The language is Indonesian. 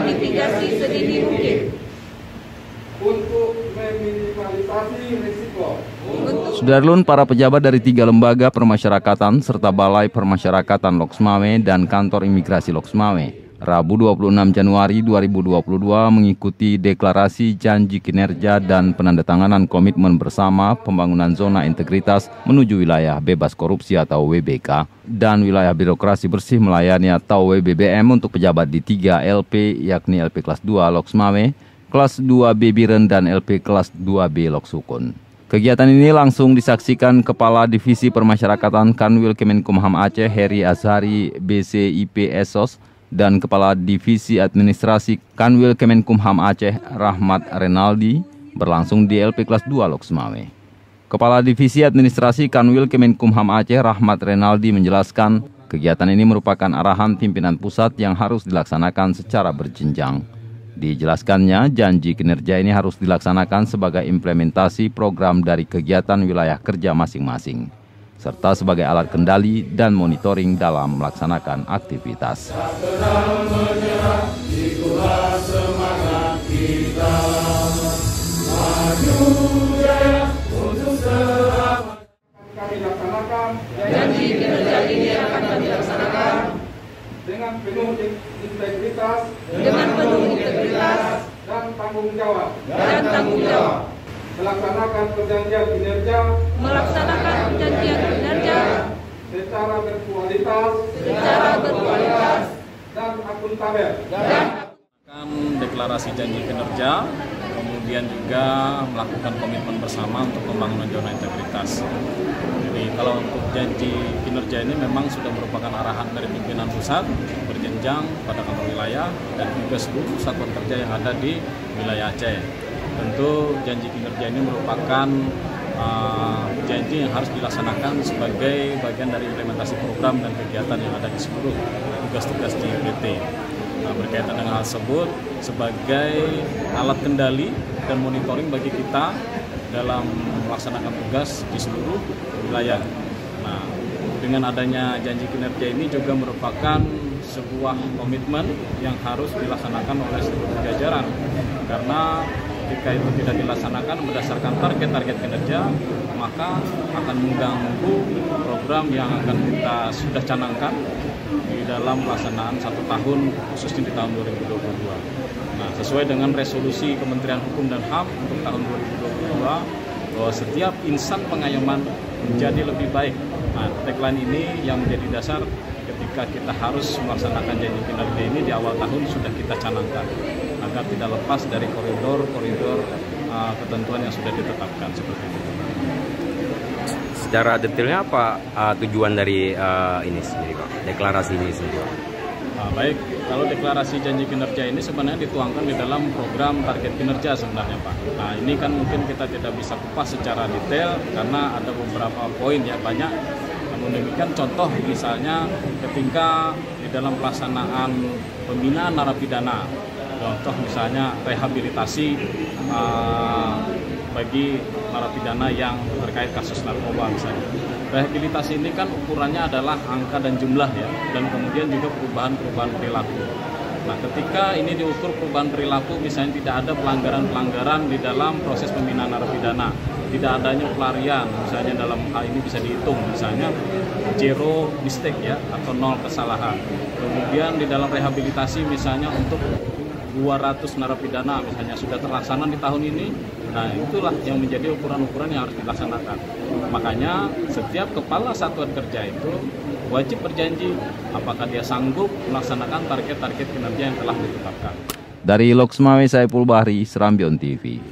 mitigasi sedini mungkin untuk meminimalisasi risiko. Sudarlun, para pejabat dari 3 lembaga permasyarakatan serta Balai Permasyarakatan Loksmawe dan Kantor Imigrasi Loksmawe Rabu 26 Januari 2022 mengikuti deklarasi janji kinerja dan penandatanganan komitmen bersama pembangunan zona integritas menuju wilayah bebas korupsi atau WBK dan wilayah birokrasi bersih melayani atau WBBM untuk pejabat di 3 LP yakni LP kelas 2 Loksmawe, kelas 2B Biren dan LP kelas 2B Loksukun. Kegiatan ini langsung disaksikan Kepala Divisi Permasyarakatan Kanwil Kemenkumham Aceh Heri Azhari BCIP Esos dan Kepala Divisi Administrasi Kanwil Kemenkumham Aceh Rahmat Renaldi berlangsung di LP kelas 2 Loksmawe. Kepala Divisi Administrasi Kanwil Kemenkumham Aceh Rahmat Renaldi menjelaskan kegiatan ini merupakan arahan pimpinan pusat yang harus dilaksanakan secara berjenjang. Dijelaskannya, janji kinerja ini harus dilaksanakan sebagai implementasi program dari kegiatan wilayah kerja masing-masing, serta sebagai alat kendali dan monitoring dalam melaksanakan aktivitas. Kami laksanakan Janji kinerja ini akan kami laksanakan dengan penuh integritas dan tanggung jawab. Melaksanakan perjanjian kinerja secara berkualitas dan akuntabel. Deklarasi janji kinerja, kemudian juga melakukan komitmen bersama untuk pembangunan zona integritas. Jadi kalau untuk janji kinerja ini memang sudah merupakan arahan dari pimpinan pusat berjenjang pada kantor wilayah dan juga seluruh satuan kerja yang ada di wilayah Aceh. Tentu janji kinerja ini merupakan janji yang harus dilaksanakan sebagai bagian dari implementasi program dan kegiatan yang ada di seluruh tugas-tugas di PT. Nah, berkaitan dengan hal tersebut sebagai alat kendali dan monitoring bagi kita dalam melaksanakan tugas di seluruh wilayah. Nah, dengan adanya janji kinerja ini juga merupakan sebuah komitmen yang harus dilaksanakan oleh seluruh jajaran, karena jika itu tidak dilaksanakan berdasarkan target-target kinerja, maka akan mengganggu program yang akan kita sudah canangkan di dalam pelaksanaan 1 tahun, khususnya di tahun 2022. Nah, sesuai dengan resolusi Kementerian Hukum dan HAM untuk tahun 2022, bahwa setiap insan pengayoman menjadi lebih baik. Nah, tagline ini yang menjadi dasar ketika kita harus melaksanakan janji kinerja ini di awal tahun sudah kita canangkan, agar tidak lepas dari koridor ketentuan yang sudah ditetapkan seperti itu. Secara detailnya apa tujuan dari ini sendiri, Pak? Deklarasi ini sendiri? Baik, kalau deklarasi janji kinerja ini sebenarnya dituangkan di dalam program target kinerja sebenarnya, Pak. Nah, ini kan mungkin kita tidak bisa kupas secara detail karena ada beberapa poin ya, banyak. Namun demikian contoh misalnya ketika di dalam pelaksanaan pembinaan narapidana, contoh misalnya rehabilitasi bagi narapidana yang terkait kasus narkoba misalnya. Rehabilitasi ini kan ukurannya adalah angka dan jumlah ya, dan kemudian juga perubahan perilaku. Nah, ketika ini diukur perubahan perilaku, misalnya tidak ada pelanggaran-pelanggaran di dalam proses pembinaan narapidana, tidak adanya pelarian, misalnya dalam hal ini bisa dihitung, misalnya zero mistake ya, atau 0 kesalahan. Kemudian di dalam rehabilitasi misalnya untuk 200 narapidana misalnya sudah terlaksana di tahun ini. Nah, itulah yang menjadi ukuran-ukuran yang harus dilaksanakan. Makanya setiap kepala satuan kerja itu wajib berjanji apakah dia sanggup melaksanakan target-target kinerja yang telah ditetapkan. Dari Loksmawe, Saiful Bahri, Serambion TV.